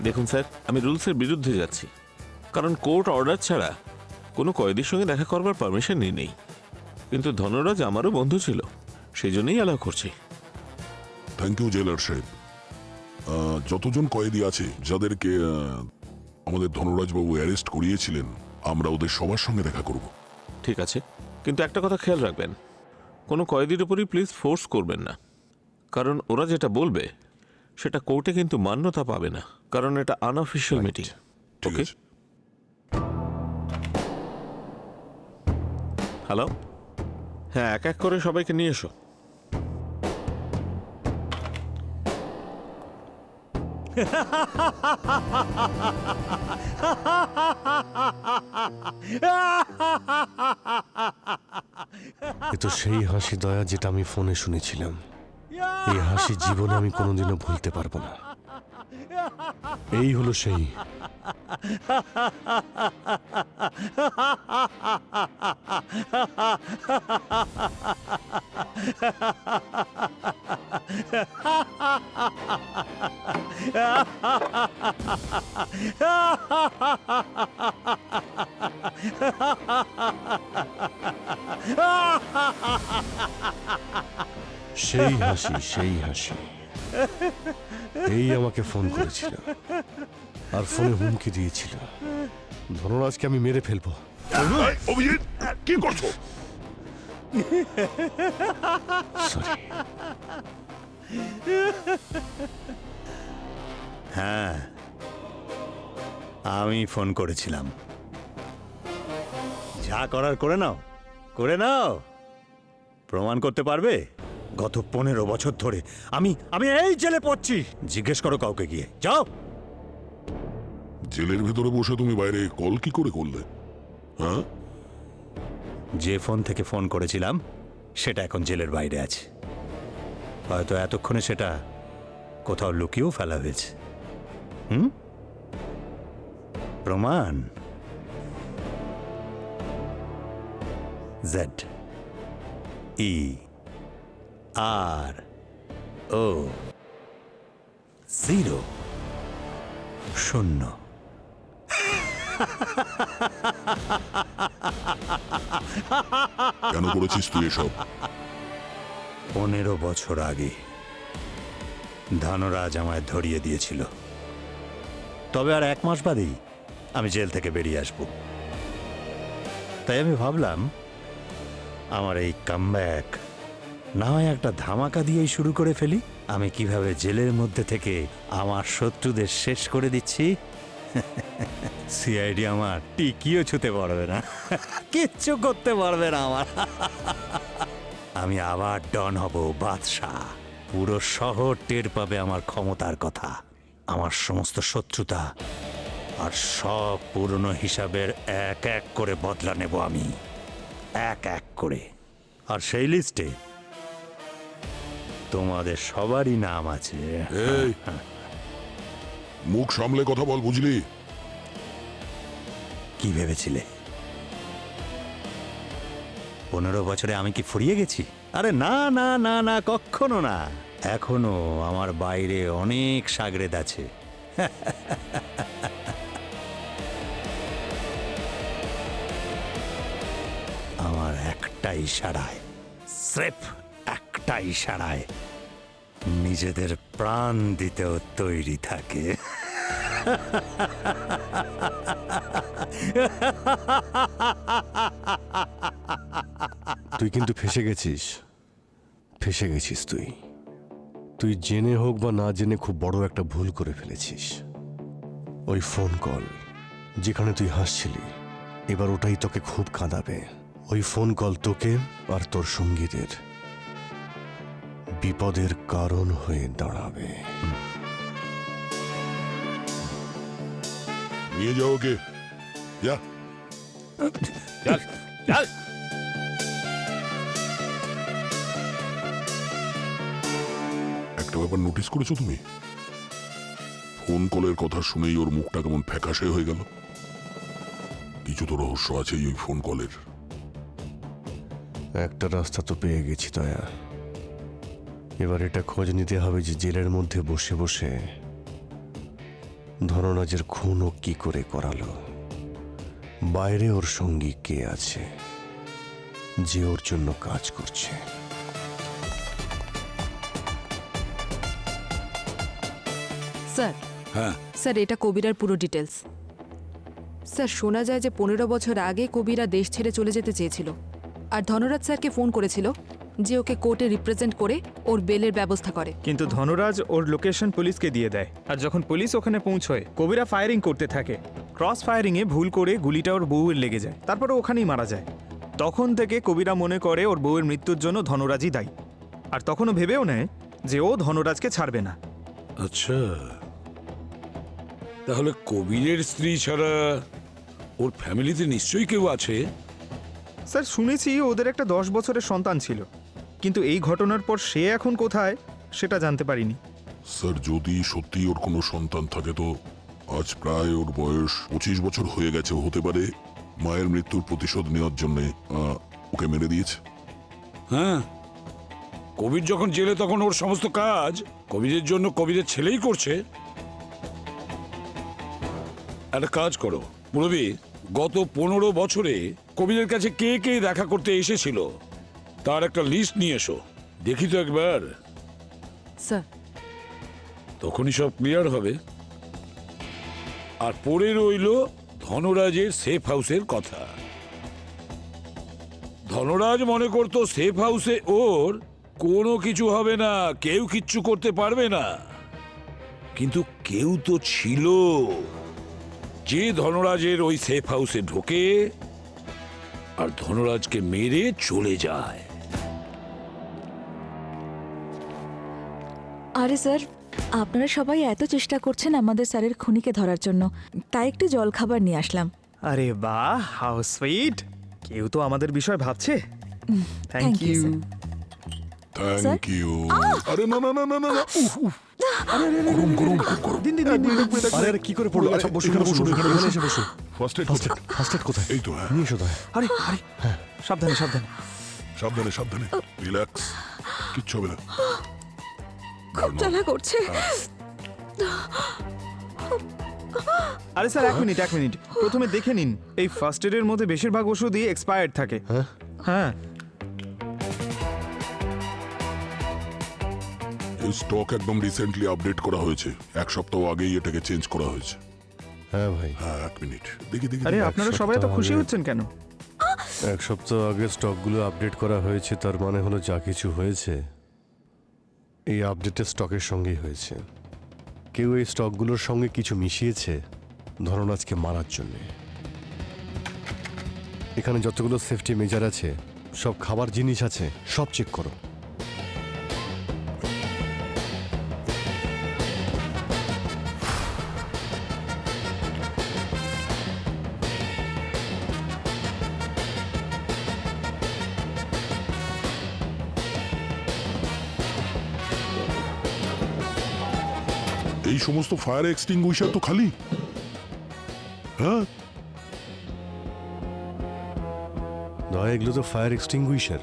দেখুন স্যার, আমি রুলসের বিরুদ্ধে যাচ্ছি, কারণ কোর্ট অর্ডার ছাড়া কোনো কয়েদির সঙ্গে দেখা করবার পারমিশন নেই। কিন্তু ধনরাজ আমারও বন্ধু ছিল, সেই জন্যই অ্যালাউ করছি। থ্যাংক ইউ জেলার সাহেব। যতজন কয়েদি আছে যাদেরকে আমাদের ধনরাজবাবু অ্যারেস্ট করিয়েছিলেন, আমরা ওদের সবার সঙ্গে দেখা করব। ঠিক আছে, কিন্তু একটা কথা খেয়াল রাখবেন, কোনো কয়েদির উপরই প্লিজ ফোর্স করবেন না, কারণ ওরা যেটা বলবে সেটা কোর্টে কিন্তু মান্যতা পাবে না, কারণ এটা আনঅফিশিয়াল মিটিং। ঠিক ওকে? আছে। হ্যালো, হ্যাঁ, এক এক করে সবাইকে নিয়ে এসো। এ তো সেই হাসি দয়া যেটা আমি ফোনে শুনেছিলাম। এই হাসি জীবনে আমি কোনোদিনও ভুলতে পারবো না। এই হলো সেই। সেই হাসি, সেই হাসি। এই আমাকে ফোন করেছিল আর ফোনে হুমকি দিয়েছিল ধনরাজকে আমি মেরে ফেলবো। অভিজিৎ, কি করছো? সরি। হ্যাঁ, আমি ফোন করেছিলাম। যা করার করে নাও, করে নাও। প্রমাণ করতে পারবে গত 15 বছর ধরে আমি এই জেলে পড়ছি? জিজ্ঞেস করো কাউকে গিয়ে, যাও। জেলের ভেতরে বসে তুমি বাইরে কল কি করে করলে? হ্যাঁ, যে ফোন থেকে ফোন করেছিলাম সেটা এখন জেলের বাইরে আছে। হয়তো এতক্ষণে সেটা কোথাও লুকিয়েও ফেলা হয়েছে। প্রমাণ ZERO 0। কেন করেছিস তুই এসব? 15 বছর আগে ধনরাজ আমায় ধরিয়ে দিয়েছিল। তবে আর 1 মাস বাদেই আমি জেল থেকে বেরিয়ে আসব। তাই আমি ভাবলাম আমার এই কামব্যাক না হয় একটা ধামাকা দিয়েই শুরু করে ফেলি। আমি কিভাবে জেলের মধ্যে থেকে আমার শত্রুদের শেষ করে দিচ্ছি, সিআইডি আমার টিকিও ছুতে পারবে না, কিচ্ছু করতে পারবে না আমার। আমি আবার ডন হব, বাদশাহ। পুরো শহর টের পাবে আমার ক্ষমতার কথা। আমার সমস্ত শত্রুতা আর সব পুরনো হিসাবের এক এক করে বদলা নেব আমি, এক এক করে। আর সেই লিস্টে তোমাদের সবারই নাম আছে। এই, মুখ সামলে কথা বল, বুঝলি? কি ভেবেছিলে 15 বছরে আমি কি ফুরিয়ে গেছি? আরে না না না না, কখনো না। এখনো আমার বাইরে অনেক সাগরেদ আছে। আমার একটা ইশারায়, স্রেফ একটা ইশারায় নিজেদের প্রাণ দিতেও তৈরি থাকে। তুই কিন্তু ফেসে গেছিস, ফেসে গেছিস তুই। তুই জেনে হোক বা না জেনে খুব বড় একটা ভুল করে ফেলেছিস। ওই ফোন কল যেখানে তুই হাসছিলি, এবার ওটাই তোকে খুব কাঁদাবে। ওই ফোন কল তোকে আর তোর সঙ্গীদের বিপদের কারণ হয়ে দাঁড়াবে। নিয়ে যাও ওকে, যা। চল চল। একটা ব্যাপার নোটিস করেছো তুমি? ফোন কলের কথা শুনেই ওর মুখটা কেমন ফ্যাকাশে হয়ে গেল। কিছু তো রহস্য আছে ওই ফোন কলের। একটা রাস্তা তো পেয়ে গেছি দয়া। এবার এটা খোঁজ নিতে হবে যে জেলের মধ্যে বসে বসে ধনরাজের খুন ও কি করে করালো, বাইরে ওর সঙ্গী কে আছে যে ওর জন্য কাজ করছে। স্যার, হ্যাঁ, স্যার এটা কবিরার পুরো ডিটেলস। স্যার শোনা যায় যে 15 বছর আগে কবিরা দেশ ছেড়ে চলে যেতে চেয়েছিল, আর ধনরাজ স্যারকে ফোন করেছিল যে ওকে কোর্টে রিপ্রেজেন্ট করে ওর বেলের ব্যবস্থা করে। কিন্তু ধনরাজ ওর লোকেশন পুলিশকে দিয়ে দেয়, আর যখন পুলিশ ওখানে পৌঁছয় কবিরা ফায়ারিং করতে থাকে। ক্রস ফায়ারিংয়ে ভুল করে গুলিটা ওর বউয়ের লেগে যায়, তারপরে ওখানেই মারা যায়। তখন থেকে কবিরা মনে করে ওর বউয়ের মৃত্যুর জন্য ধনরাজই দায়ী, আর তখনও ভেবেও নেয় যে ও ধনরাজকে ছাড়বে না। আচ্ছা, তাহলে কবিরের স্ত্রী ছাড়া ওর ফ্যামিলিতে নিশ্চয়ই কেউ আছে। স্যার শুনেছি ওদের একটা 10 বছরের সন্তান ছিল, কিন্তু এই ঘটনার পর সে এখন কোথায় সেটা জানতে পারিনি। স্যার, যদি সত্যি ওর কোনো সন্তান থাকে তো আজ প্রায় ওর বয়স 25 বছর হয়ে গেছে। হতে পারে মায়ের মৃত্যুর প্রতিশোধ নেওয়ার জন্য ওকে মেরে দিয়েছে। হ্যাঁ, কবির যখন জেলে তখন ওর সমস্ত কাজ কবিরের জন্য কবিরের ছেলেই করছে। একটা কাজ করো মুরবি, গত 15 বছরে কবিরের কাছে কে কে দেখা করতে এসেছিল তার একটা লিস্ট নিয়ে এসো, দেখি তো একবার। স্যার, তখনই সব ক্লিয়ার হবে। আর পড়ে রইল ধনরাজের সেফ হাউসের কথা। ধনরাজ মনে করতো সেফ হাউসে ওর কোনো কিছু হবে না, কেউ কিচ্ছু করতে পারবে না। কিন্তু কেউ তো ছিল যে ধনরাজের ওই সেফ হাউসে ঢোকে আর ধনরাজকে মেরে চলে যায়। আরে স্যার, আপনারা সবাই এত চেষ্টা করছেন আমাদের স্যারের খুনিকে ধরার জন্য, তাই একটু জল খাবার নিয়ে আসলাম। আরে বাহ, হাউ সুইট! কেউ তো আমাদের বিষয় ভাবছে। Thank Thank you, you. sir. Thank you. আরে না না না না না না, উফ উফ। গরম গরম খুব গরম। দিন দিন দিন, দিন। আরে আরে কি করে পড়লো? আচ্ছা বসুন এখানে বসুন, বসুন, এখানে এখানে বসুন। এসে বসুন। ফার্স্ট এড ফার্স্ট এড কোথায়? এই তো, হ্যাঁ। নিয়ে এসো দয়া। আরে আরে, সাবধানে সাবধানে। সাবধানে সাবধানে, রিল্যাক্স, কিচ্ছু হবে না। খুব জ্বালা করছে। আরে স্যার, এক মিনিট, প্রথমে দেখে নিন। এই ফার্স্ট এডের মধ্যে বেশিরভাগ ওষুধই এক্সপায়ার্ড থাকে। হ্যাঁ, এই স্টক একদম রিসেন্টলি আপডেট করা হয়েছে। 1 সপ্তাহ আগেই এটাকে চেঞ্জ করা হয়েছে। হ্যাঁ ভাই, হ্যাঁ, 1 মিনিট দেখি দেখি। আরে আপনারা সবাই এত খুশি হচ্ছেন কেন? 1 সপ্তাহ আগে স্টকগুলো আপডেট করা হয়েছে, তার মানে হলো যা কিছু হয়েছে এই আপডেটের স্টকের সঙ্গেই হয়েছে। কেউ এই স্টকগুলোর সঙ্গে কিছু মিশিয়েছে ধনরাজকে মারার জন্য। এখানে যতগুলো সেফটি মেজার আছে, সব খাবার জিনিস আছে, সব চেক করো। এই সমস্ত ফায়ার এক্সটিংগুইশার তো খালি। হ্যাঁ, নয় এগুলো তো ফায়ার এক্সটিংগুইশার।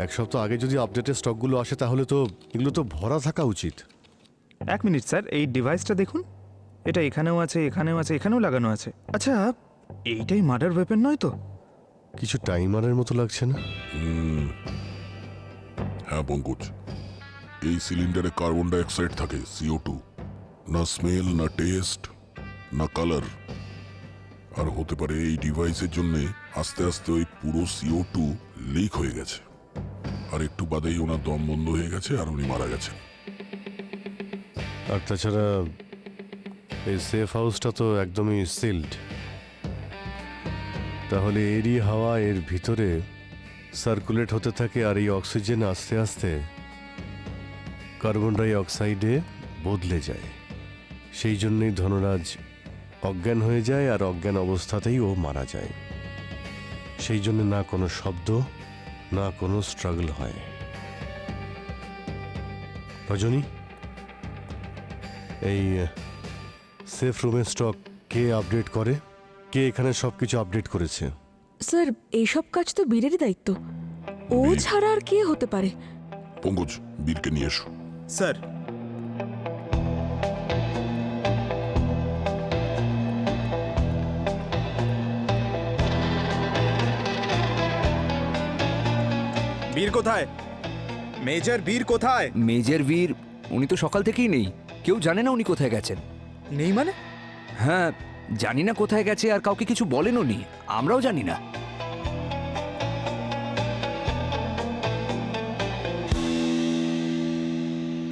এক সপ্তাহ আগে যদি আপডেটের স্টকগুলো আসে তাহলে তো এগুলো তো ভরা থাকা উচিত। এক মিনিট স্যার, এই ডিভাইসটা দেখুন, এটা এখানেও আছে, এখানেও আছে, এখানেও লাগানো আছে। আচ্ছা, এইটাই মার্ডার ওয়েপন নয় তো? কিছু টাইমারের মতো লাগছে না? হ্যাঁ পঙ্কজ, এই সিলিন্ডারে কার্বন ডাই অক্সাইড থাকে, CO2। না স্মেল, না টেস্ট, না কালার। আর হতে পারে এই ডিভাইসের জন্য আস্তে আস্তে ওই পুরো CO2 লিক হয়ে গেছে, আর একটু বাদেই ওনার দম বন্ধ হয়ে গেছে আর উনি মারা গেছেন। আর তাছাড়া এই সেফ হাউসটা তো একদমই সিলড, তাহলে এরই হাওয়া এর ভিতরে সার্কুলেট হতে থাকে, আর এই অক্সিজেন আস্তে আস্তে কার্বন ডাই অক্সাইডে বদলে যায়। সেই জন্যই ধনরাজ অজ্ঞান হয়ে যায়, আর অজ্ঞান অবস্থাতেই ও মারা যায়। সেই জন্য না কোনো শব্দ, না কোনো স্ট্রাগল হয়। রজনী, এই সেফ রুমের স্টক কে আপডেট করে? কে এখানে সবকিছু আপডেট করেছে? স্যার এইসব কাজ তো বীরেরই দায়িত্ব, ও ছাড়া আর কে হতে পারে? পঙ্কজ, বীরকে নিয়ে এসো। স্যার, বীর কোথায়? মেজর বীর কোথায়? মেজর বীর উনি তো সকাল থেকেই নেই, কেউ জানে না উনি কোথায় গেছেন। নেই মানে? হ্যাঁ, জানি না কোথায় গেছে, আর কাউকে কিছু বলেনও নি, আমরাও জানি না।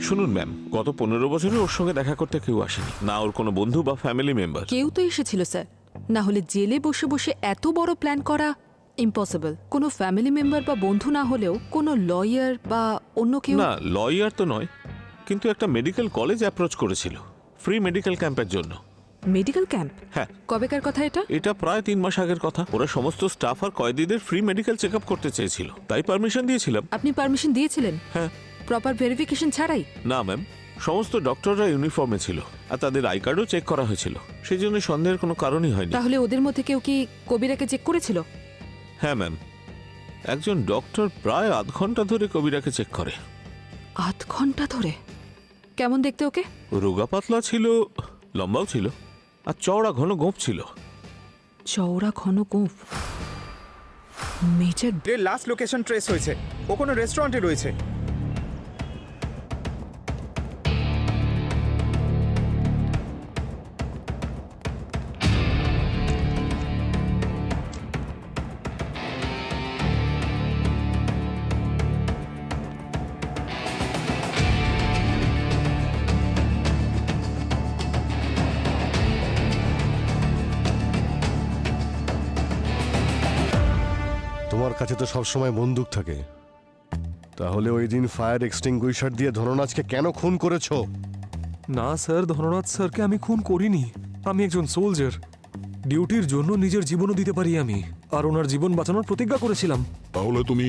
শুনুন ম্যাম, গত 15 বছরে ওর সঙ্গে দেখা করতে কেউ আসেনি, না ওর কোনো বন্ধু বা ফ্যামিলি মেম্বার। কেউ তো এসেছিল স্যার, না হলে জেলে বসে বসে এত বড় প্ল্যান করা ইম্পসিবল। কোনো ফ্যামিলি মেম্বার বা বন্ধু না হলেও কোনো লয়ার বা অন্য কেউ? না, লয়ার তো নয়, কিন্তু একটা মেডিকেল কলেজ অ্যাপ্রোচ করেছিল ফ্রি মেডিকেল ক্যাম্পের জন্য। Medical camp? হ্যাঁ। কবেকার কথা এটা? এটা প্রায় 3 মাস আগের কথা। ওরা সমস্ত স্টাফ আর কয়েদিদের ফ্রি মেডিকেল চেক আপ করতে চেয়েছিল, তাই পারমিশন দিয়েছিলাম। আপনি পারমিশন দিয়েছিলেন? হ্যাঁ। প্রপার ভেরিফিকেশন ছাড়াই? না ম্যাম, সমস্ত ডক্টররা ইউনিফর্মে ছিল, আর তাদের আই কার্ডও চেক করা হয়েছিল, সেই জন্য সন্দেহের কোনো কারণই হয়নি। তাহলে ওদের মধ্যে কেউ কি কবিরাকে চেক করেছিল? হ্যাঁ ম্যাম, একজন ডক্টর প্রায় আধ ঘন্টা ধরে কবিরাকে চেক করে। আধ ঘন্টা ধরে? কেমন দেখতে ওকে? রোগা পাতলা ছিল, লম্বাও ছিল, আর চওড়া ঘন গোঁফ ছিল। চওড়া ঘন গোঁফ? মেজর এর লাস্ট লোকেশন ট্রেস হয়েছে, ও কোনো রেস্টুরেন্টে রয়েছে। তোমার কাছে তো সবসময় বন্দুক থাকে, তাহলে ওই দিন ফায়ার এক্সটিংগুইশার দিয়ে ধনরাজকে কেন খুন করেছো? না স্যার, ধনরাজ স্যারকে আমি খুন করিনি। আমি একজন সোলজার, ডিউটির জন্য নিজের জীবনও দিতে পারি আমি, আর ওনার জীবন বাঁচানোর প্রতিজ্ঞা করেছিলাম। তাহলে তুমি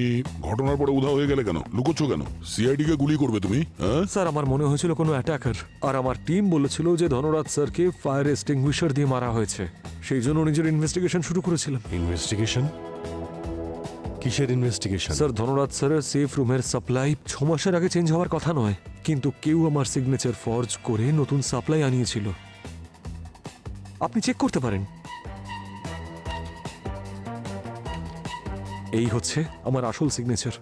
ঘটনার পরে উধাও হয়ে গেলে কেন? লুকোচ্ছ কেন? সিআইডি কে গুলি করবে তুমি? হ্যাঁ স্যার, আমার মনে হয়েছিল কোনো অ্যাটাকার, আর আমার টিম বলেছিল যে ধনরাজ স্যারকে ফায়ার এক্সটিংগুইশার দিয়ে মারা হয়েছে, সেই জন্য নিজের ইনভেস্টিগেশন শুরু করেছিলাম। ইনভেস্টিগেশন? কিসের ইনভেস্টিগেশন? স্যার, ধনরাজ স্যারের সেফ রুমের সাপ্লাই 6 মাসের আগে চেঞ্জ হওয়ার কথা নয়, কিন্তু কেউ আমার সিগনেচার ফর্জ করে নতুন সাপ্লাই আনিয়েছিল। আপনি চেক করতে পারেন। এই হচ্ছে আমার আসল সিগনেচার,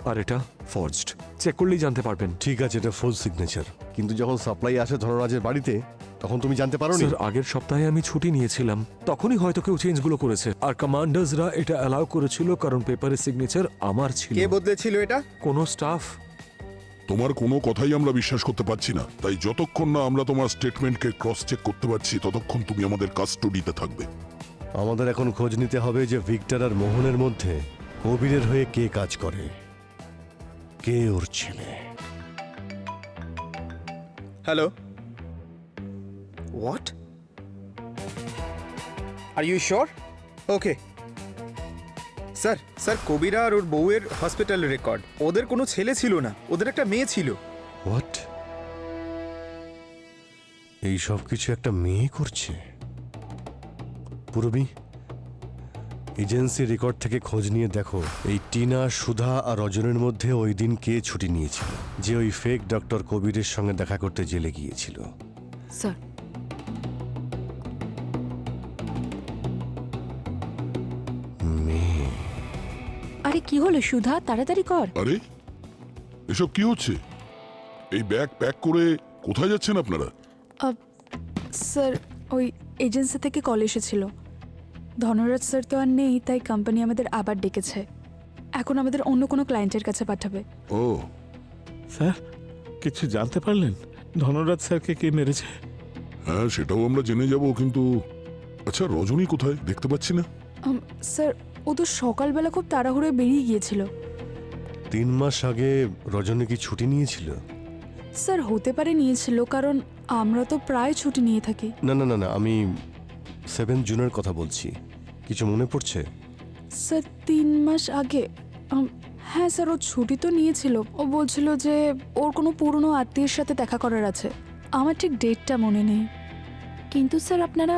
আর এটা ফর্জড। চেক করলেই জানতে পারবেন। ঠিক আছে, এটা ফুল সিগনেচার, কিন্তু যখন সাপ্লাই আসে ধনরাজের বাড়িতে তখন তুমি জানতে পারোনি? স্যার, আগের সপ্তাহে আমি ছুটি নিয়েছিলাম, তখনই হয়তো কেউ চেঞ্জগুলো করেছে, আর কমান্ডার্সরা এটা অ্যালাউ করেছিল কারণ পেপারের সিগনেচার আমার ছিল। কে বদলেছিল এটা? কোনো স্টাফ। তোমার কোনো কথাই আমরা বিশ্বাস করতে পারছি না, তাই যতক্ষণ না আমরা তোমার স্টেটমেন্টকে ক্রস চেক করতে পারছি ততক্ষণ তুমি আমাদের কাস্টোডিতে থাকবে। আমাদের এখন খোঁজ নিতে হবে যে ভিক্টর আর মোহনের মধ্যে কবিরের হয়ে কে কাজ করে, কে ওর ছেলে। Hello, what? Are you sure? Okay sir. Sir, কবিরা আর ওর বউয়ের হসপিটাল রেকর্ড, ওদের কোনো ছেলে ছিল না, ওদের একটা মেয়ে ছিল। হোয়াট? এই সব কিছু একটা মেয়ে করছে? পুরবী, এজেন্সি রেকর্ড থেকে খোঁজ নিয়ে দেখো এই টিনা, সুধা আর রজনীর মধ্যে ওই দিন কে ছুটি নিয়েছিল, যে ওই ফেক ডক্টর কবিরের সঙ্গে দেখা করতে জেলে গিয়েছিল। স্যার মেয়ে, আরে কি হলো সুধা, তাড়াতাড়ি কর। আরে এসব কি হচ্ছে? এই ব্যাগ প্যাক করে কোথায় যাচ্ছেন আপনারা? স্যার ওই এজেন্সি থেকে কল এসেছিল। ধনরাজ স্যার তো আর নেই, তাই কোম্পানি আমাদের আবার ডেকেছে। এখন আমাদের অন্য কোনো ক্লায়েন্টের কাছে পাঠাবে। ও স্যার কিছু জানতে পারলেন ধনরাজ স্যারকে কে মেরেছে? হ্যাঁ, সেটাও আমরা জেনে যাব, কিন্তু আচ্ছা রজনী কোথায়? দেখতে পাচ্ছি না। স্যার ও তো সকালবেলা খুব তাড়াহুড়োয় বেরিয়ে গিয়েছিল। 3 মাস আগে রজনী কি ছুটি নিয়েছিল? স্যার হতে পারে নিয়েছিল, কারণ আমরা তো প্রায় ছুটি নিয়ে থাকি। না না না না, আমি 7 জুনের কথা বলছি। কিছু মনে পড়ছে? স্যার 3 মাস আগে হ্যাঁ স্যার, ও ছুটি তো নিয়েছিল। ও বলছিল যে ওর কোনো পুরনো আত্মীয়ের সাথে দেখা করার আছে। আমার ঠিক ডেটটা মনে নেই। কিন্তু স্যার আপনারা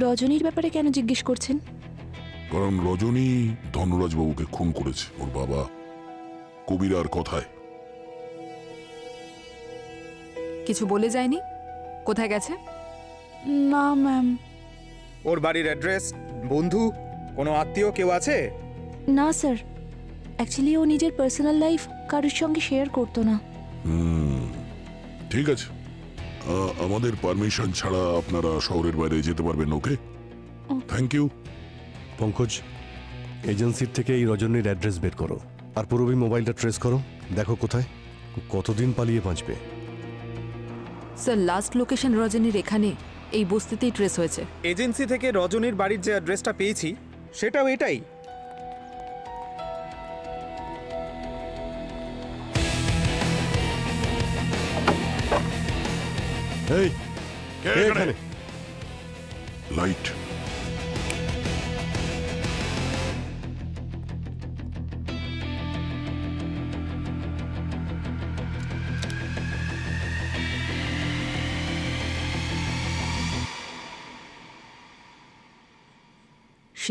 রজনীর ব্যাপারে কেন জিজ্ঞেস করছেন? কারণ রজনী ধনরাজ বাবুকে খুন করেছে ওর বাবা কবিরার কথায়। কিছু বলে যায়নি? কোথায় গেছে? না ম্যাম। ওর বাড়ির অ্যাড্রেস, বন্ধু, কোনো আত্মীয় কেউ আছে? না স্যার, অ্যাকচুয়ালি ও নিজের পার্সোনাল লাইফ কারোর সঙ্গে শেয়ার করতো না। ঠিক আছে, আমাদের পারমিশন ছাড়া আপনারা শহরের বাইরে যেতে পারবেন। ওকে, থ্যাংক ইউ। পঙ্কজ, এজেন্সির থেকে এই রজনীর অ্যাড্রেস বের করো, আর পুরবি মোবাইলটা ট্রেস করো, দেখো কোথায়, কতদিন পালিয়ে বাঁচবে। স্যার লাস্ট লোকেশন রজনীর এখানে, এই বস্তিতেই ট্রেস হয়েছে। এজেন্সি থেকে রজনীর বাড়ির যে অ্যাড্রেসটা পেয়েছি সেটাও এটাই। এই কে এখানে? Light.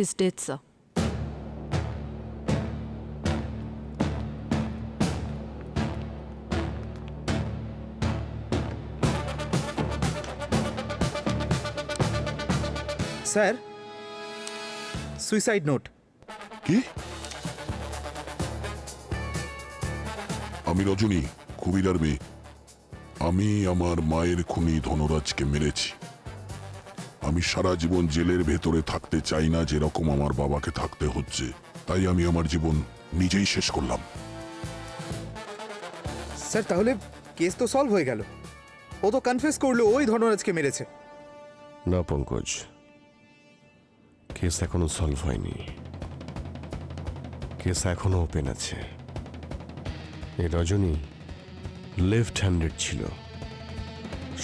She's dead, sir. Sir, suicide note. কি? আমি রজনী, কবিরার মেয়ে। আমি আমার মায়ের খুনি ধনরাজকে মেরেছি। আমি সারা জীবন জেলের ভেতরে থাকতে চাই না, যেরকম আমার বাবাকে থাকতে হচ্ছে। তাই আমি আমার জীবন নিজেই শেষ করলাম। স্যার তাহলে কেস তো সলভ হয়ে গেল। ও তো কনফেস করলো ওই ধনরাজকে মেরেছে। না পঙ্কজ, কেস এখনো সলভ হয়নি। কেস এখনো ওপেন আছে। এই রজনী লেফট হ্যান্ডেড ছিল,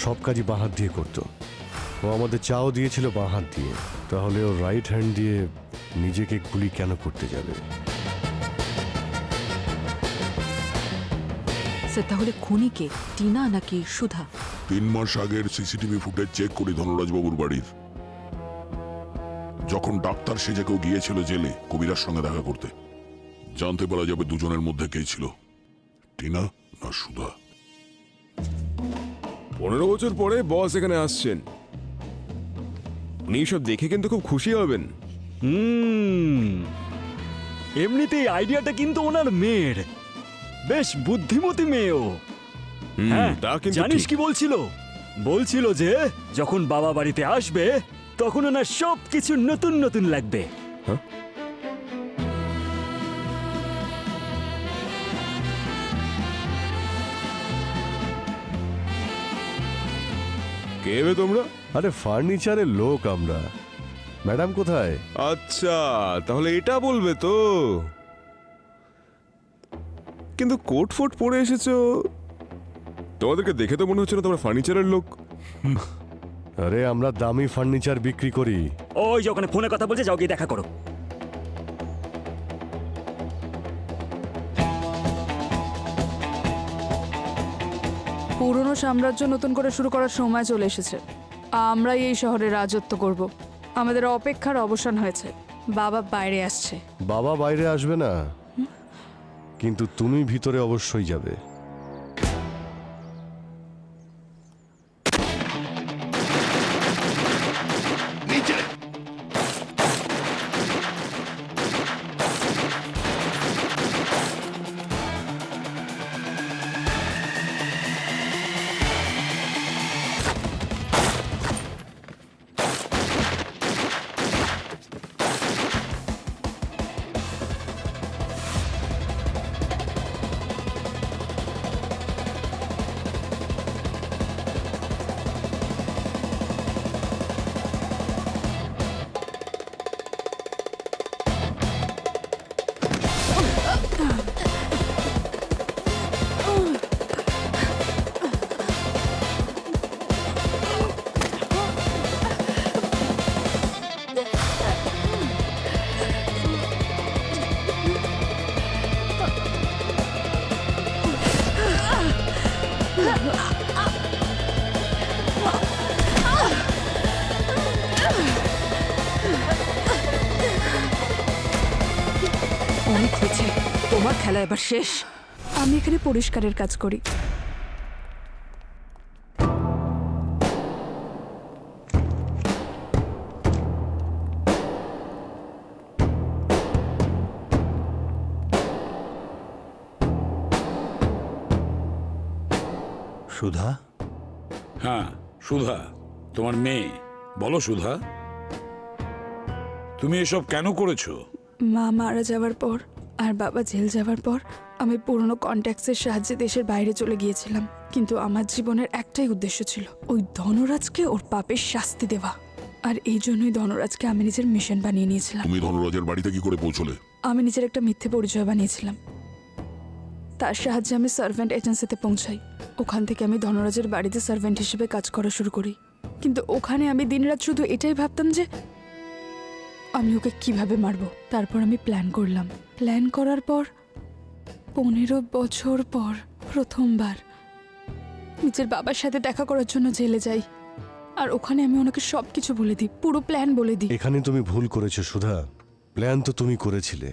সব কাজই বাঁ হাত দিয়ে করত। ও আমাদের চাও দিয়েছিল বাঁ হাত দিয়ে, তাহলে ও রাইট হ্যান্ড দিয়ে নিজেকে গুলি কেন করতে যাবে? স্যার তাহলে খুনি কে, টিনা নাকি সুধা? 3 মাস আগের সিসিটিভি ফুটেজ চেক করি ধনরাজ বাবুর বাড়ির। যখন ডাক্তার সেজে কেউ গিয়েছিল জেলে কবিরার সঙ্গে দেখা করতে, জানতে পারা যাবে দুজনের মধ্যে কে ছিল, টিনা না সুধা। 15 বছর পরে বস এখানে আসছেন, উনি সব দেখে কিন্তু খুব খুশি হবেন। এমনিতেই আইডিয়াটা কিন্তু ওনার মেয়ের, বেশ বুদ্ধিমতী মেয়েও। হ্যাঁ, তা কিন্তু জানিস ঠিক। কি বলছিল? বলছিল যে যখন বাবা বাড়িতে আসবে তখন ওনার সব কিছু নতুন নতুন লাগবে। কে বে তোমরা? আরে ফার্নিচারের লোক আমরা। ম্যাডাম কোথায়? আচ্ছা, তাহলে এটা বলবে তো। কিন্তু কোট ফোট পরে এসেছো, তোমাদেরকে দেখে তো মনে হচ্ছে না তোমরা ফার্নিচারের লোক। আরে আমরা দামি ফার্নিচার বিক্রি করি। ওই যে ওখানে ফোনে কথা বলছে, যাও গিয়ে দেখা করো। পুরনো সাম্রাজ্য নতুন করে শুরু করার সময় চলে এসেছে। আমরাই এই শহরে রাজত্ব করব। আমাদের অপেক্ষার অবসান হয়েছে। বাবা বাইরে আসছে। বাবা বাইরে আসবে না, কিন্তু তুমি ভিতরে অবশ্যই যাবে। অনেক হয়েছে, তোমার খেলা এবার শেষ। আমি এখানে পরিষ্কারের কাজ করি। সুধা? হ্যাঁ, সুধা, তোমার মেয়ে। বলো সুধা, তুমি এসব কেন করেছো? মা মারা যাওয়ার পর আর বাবা জেল যাওয়ার পর আমি পুরনো কন্ট্যাক্টসের সাহায্যে দেশের বাইরে চলে গিয়েছিলাম, কিন্তু আমার জীবনের একটাই উদ্দেশ্য ছিল, ওই ধনরাজকে ওর পাপের শাস্তি দেওয়া। আর এই জন্যই ধনরাজকে আমি নিজের মিশন বানিয়ে নিয়েছিলাম। তুমি ধনরাজের বাড়িতে কি করে পৌঁছলে? আমি নিজের একটা মিথ্যে পরিচয় বানিয়েছিলাম, তার সাহায্যে আমি সার্ভেন্ট এজেন্সিতে পৌঁছাই। ওখান থেকে আমি ধনরাজের বাড়িতে সার্ভেন্ট হিসেবে কাজ করা শুরু করি। কিন্তু ওখানে আমি দিনরাত শুধু এটাই ভাবতাম যে আমি ওকে কিভাবে মারবো। তারপর আমি প্ল্যান করলাম। প্ল্যান করার পর 15 বছর পর প্রথমবার নিজের বাবার সাথে দেখা করার জন্য জেলে যাই। আর ওখানে আমি ওনাকে সব কিছু বলে দিই, পুরো প্ল্যান বলে দিই। এখানে তুমি ভুল করেছো সুধা। প্ল্যান তো তুমি করেছিলে,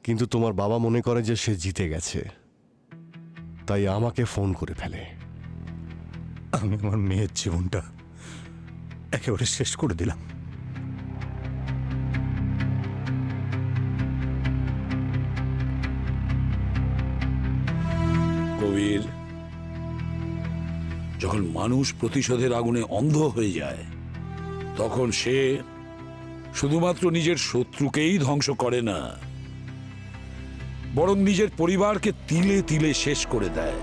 কিন্তু তোমার বাবা মনে করে যে সে জিতে গেছে, তাই আমাকে ফোন করে ফেলে। আমি আমার মেয়ের জীবনটা একেবারে শেষ করে দিলাম। কবির, যখন মানুষ প্রতিশোধের আগুনে অন্ধ হয়ে যায়, তখন সে শুধুমাত্র নিজের শত্রুকেই ধ্বংস করে না, বরং নিজের পরিবারকে তিলে তিলে শেষ করে দেয়।